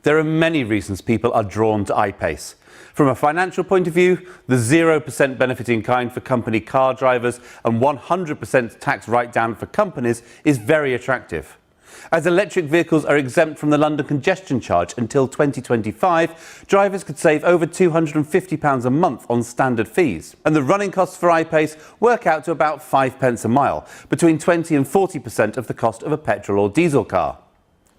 There are many reasons people are drawn to I-Pace. From a financial point of view, the 0% benefit in kind for company car drivers and 100% tax write-down for companies is very attractive. As electric vehicles are exempt from the London congestion charge until 2025, drivers could save over £250 a month on standard fees. And the running costs for I-Pace work out to about 5 pence a mile, between 20 and 40% of the cost of a petrol or diesel car.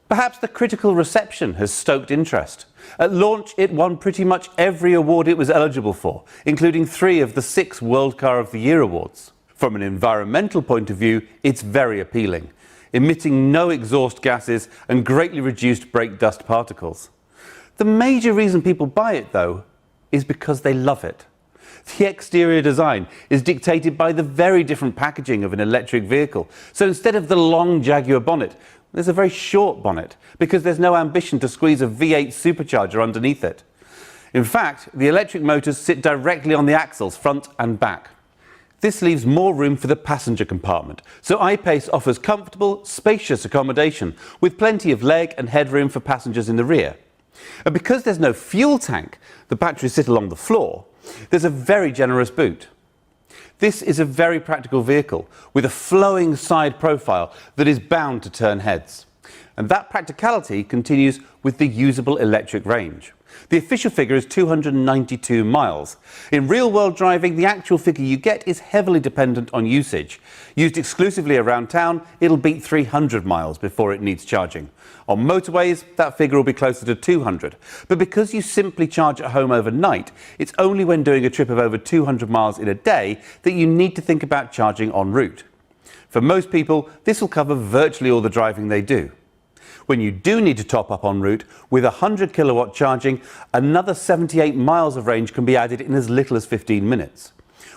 Perhaps the critical reception has stoked interest. At launch, it won pretty much every award it was eligible for, including 3 of the 6 World Car of the Year awards. From an environmental point of view, it's very appealing, emitting no exhaust gases and greatly reduced brake dust particles. The major reason people buy it, though, is because they love it. The exterior design is dictated by the very different packaging of an electric vehicle. So instead of the long Jaguar bonnet, there's a very short bonnet, because there's no ambition to squeeze a V8 supercharger underneath it. In fact, the electric motors sit directly on the axles, front and back. This leaves more room for the passenger compartment, so I-Pace offers comfortable, spacious accommodation, with plenty of leg and headroom for passengers in the rear. And because there's no fuel tank, the batteries sit along the floor, there's a very generous boot. This is a very practical vehicle with a flowing side profile that is bound to turn heads. And that practicality continues with the usable electric range. The official figure is 292 miles. In real-world driving, the actual figure you get is heavily dependent on usage. Used exclusively around town, it'll beat 300 miles before it needs charging. On motorways, that figure will be closer to 200. But because you simply charge at home overnight, it's only when doing a trip of over 200 miles in a day that you need to think about charging en route. For most people, this will cover virtually all the driving they do. When you do need to top up en route, with 100 kilowatt charging, another 78 miles of range can be added in as little as 15 minutes.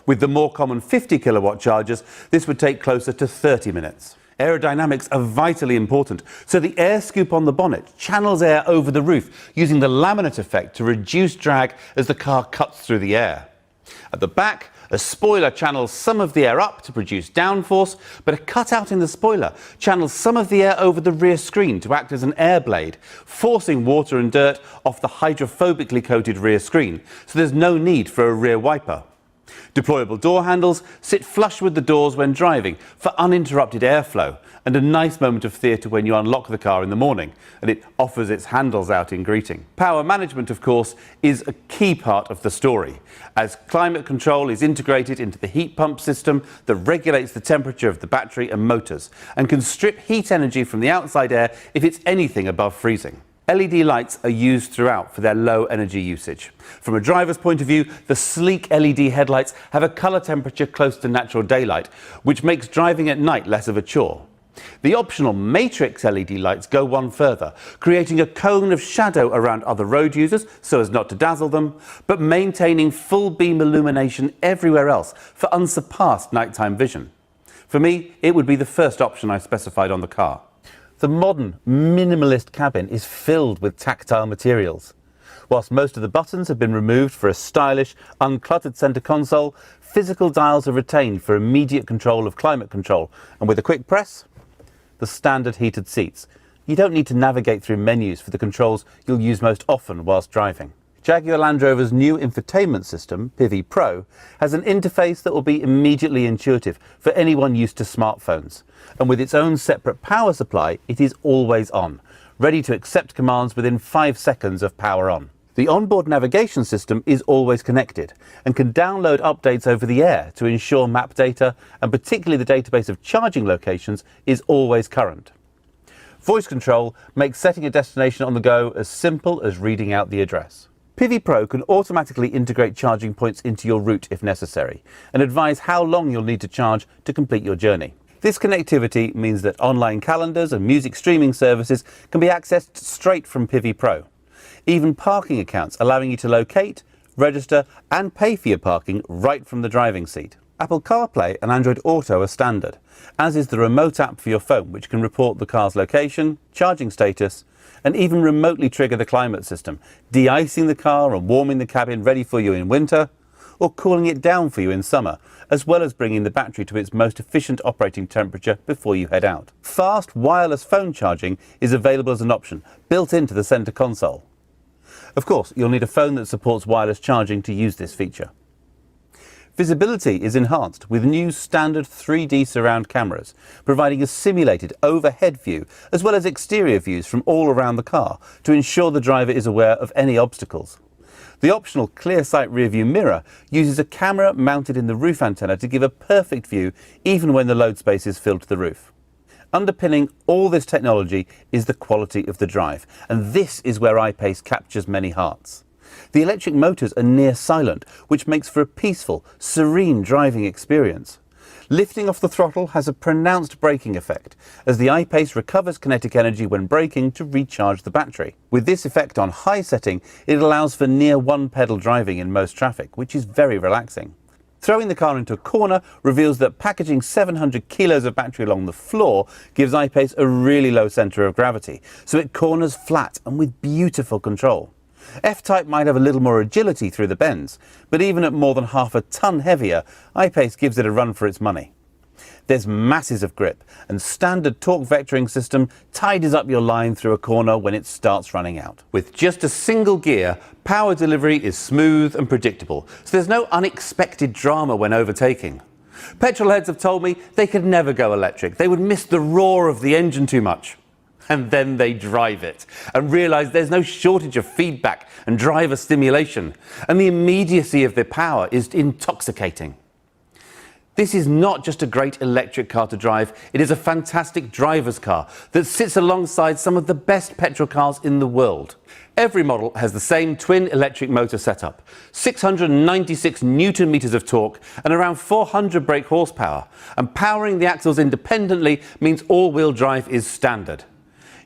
With the more common 50 kilowatt chargers, this would take closer to 30 minutes. Aerodynamics are vitally important, so the air scoop on the bonnet channels air over the roof, using the laminate effect to reduce drag as the car cuts through the air. At the back, a spoiler channels some of the air up to produce downforce, but a cutout in the spoiler channels some of the air over the rear screen to act as an air blade, forcing water and dirt off the hydrophobically coated rear screen, so there's no need for a rear wiper. Deployable door handles sit flush with the doors when driving for uninterrupted airflow, and a nice moment of theatre when you unlock the car in the morning and it offers its handles out in greeting. Power management, of course, is a key part of the story, as climate control is integrated into the heat pump system that regulates the temperature of the battery and motors and can strip heat energy from the outside air if it's anything above freezing. LED lights are used throughout for their low energy usage. From a driver's point of view, the sleek LED headlights have a colour temperature close to natural daylight, which makes driving at night less of a chore. The optional matrix LED lights go one further, creating a cone of shadow around other road users so as not to dazzle them, but maintaining full beam illumination everywhere else for unsurpassed nighttime vision. For me, it would be the first option I specified on the car. The modern, minimalist cabin is filled with tactile materials. Whilst most of the buttons have been removed for a stylish, uncluttered centre console, physical dials are retained for immediate control of climate control, and with a quick press, the standard heated seats. You don't need to navigate through menus for the controls you'll use most often whilst driving. Jaguar Land Rover's new infotainment system, PIVI Pro, has an interface that will be immediately intuitive for anyone used to smartphones. And with its own separate power supply, it is always on, ready to accept commands within 5 seconds of power on. The onboard navigation system is always connected and can download updates over the air to ensure map data, and particularly the database of charging locations, is always current. Voice control makes setting a destination on the go as simple as reading out the address. PIVI Pro can automatically integrate charging points into your route if necessary, and advise how long you'll need to charge to complete your journey. This connectivity means that online calendars and music streaming services can be accessed straight from PIVI Pro. Even parking accounts, allowing you to locate, register and pay for your parking right from the driving seat. Apple CarPlay and Android Auto are standard, as is the remote app for your phone, which can report the car's location, charging status, and even remotely trigger the climate system, de-icing the car and warming the cabin ready for you in winter, or cooling it down for you in summer, as well as bringing the battery to its most efficient operating temperature before you head out. Fast wireless phone charging is available as an option, built into the center console. Of course, you'll need a phone that supports wireless charging to use this feature. Visibility is enhanced with new standard 3D surround cameras, providing a simulated overhead view as well as exterior views from all around the car to ensure the driver is aware of any obstacles. The optional clear sight rearview mirror uses a camera mounted in the roof antenna to give a perfect view even when the load space is filled to the roof. Underpinning all this technology is the quality of the drive, and this is where I-Pace captures many hearts. The electric motors are near silent, which makes for a peaceful, serene driving experience. Lifting off the throttle has a pronounced braking effect, as the I-Pace recovers kinetic energy when braking to recharge the battery. With this effect on high setting, it allows for near one-pedal driving in most traffic, which is very relaxing. Throwing the car into a corner reveals that packaging 700 kilos of battery along the floor gives I-Pace a really low centre of gravity, so it corners flat and with beautiful control. F-Type might have a little more agility through the bends, but even at more than half a tonne heavier, I-Pace gives it a run for its money. There's masses of grip, and standard torque vectoring system tidies up your line through a corner when it starts running out. With just a single gear, power delivery is smooth and predictable, so there's no unexpected drama when overtaking. Petrolheads have told me they could never go electric. They would miss the roar of the engine too much. And then they drive it and realise there's no shortage of feedback and driver stimulation, and the immediacy of their power is intoxicating. This is not just a great electric car to drive, it is a fantastic driver's car that sits alongside some of the best petrol cars in the world. Every model has the same twin electric motor setup, 696 Newton meters of torque and around 400 brake horsepower, and powering the axles independently means all-wheel drive is standard.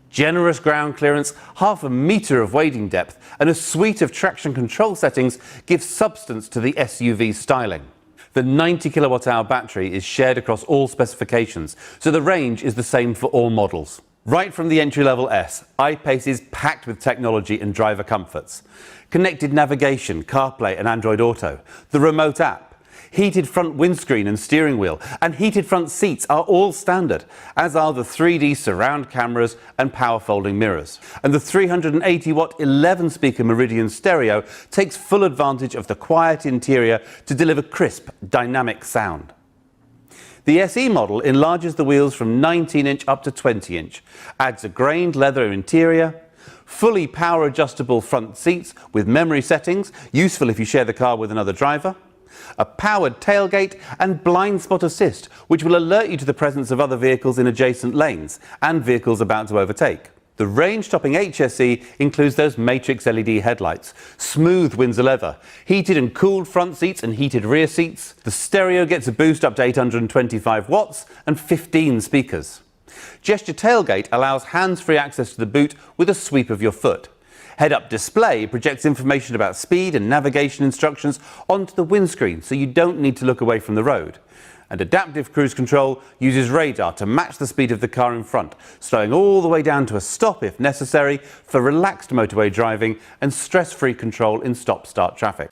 Generous ground clearance, half a metre of wading depth, and a suite of traction control settings give substance to the SUV styling. The 90 kilowatt-hour battery is shared across all specifications, so the range is the same for all models. Right from the entry-level S, I-Pace is packed with technology and driver comforts. Connected navigation, CarPlay and Android Auto, the remote app, heated front windscreen and steering wheel, and heated front seats are all standard, as are the 3D surround cameras and power folding mirrors. And the 380-watt 11-speaker Meridian stereo takes full advantage of the quiet interior to deliver crisp, dynamic sound. The SE model enlarges the wheels from 19-inch up to 20-inch, adds a grained leather interior, fully power-adjustable front seats with memory settings, useful if you share the car with another driver, a powered tailgate and blind spot assist, which will alert you to the presence of other vehicles in adjacent lanes and vehicles about to overtake. The range-topping HSE includes those matrix LED headlights, smooth Windsor leather, heated and cooled front seats and heated rear seats. The stereo gets a boost up to 825 watts and 15 speakers. Gesture tailgate allows hands-free access to the boot with a sweep of your foot. Head-up display projects information about speed and navigation instructions onto the windscreen, so you don't need to look away from the road. And adaptive cruise control uses radar to match the speed of the car in front, slowing all the way down to a stop if necessary for relaxed motorway driving and stress-free control in stop-start traffic.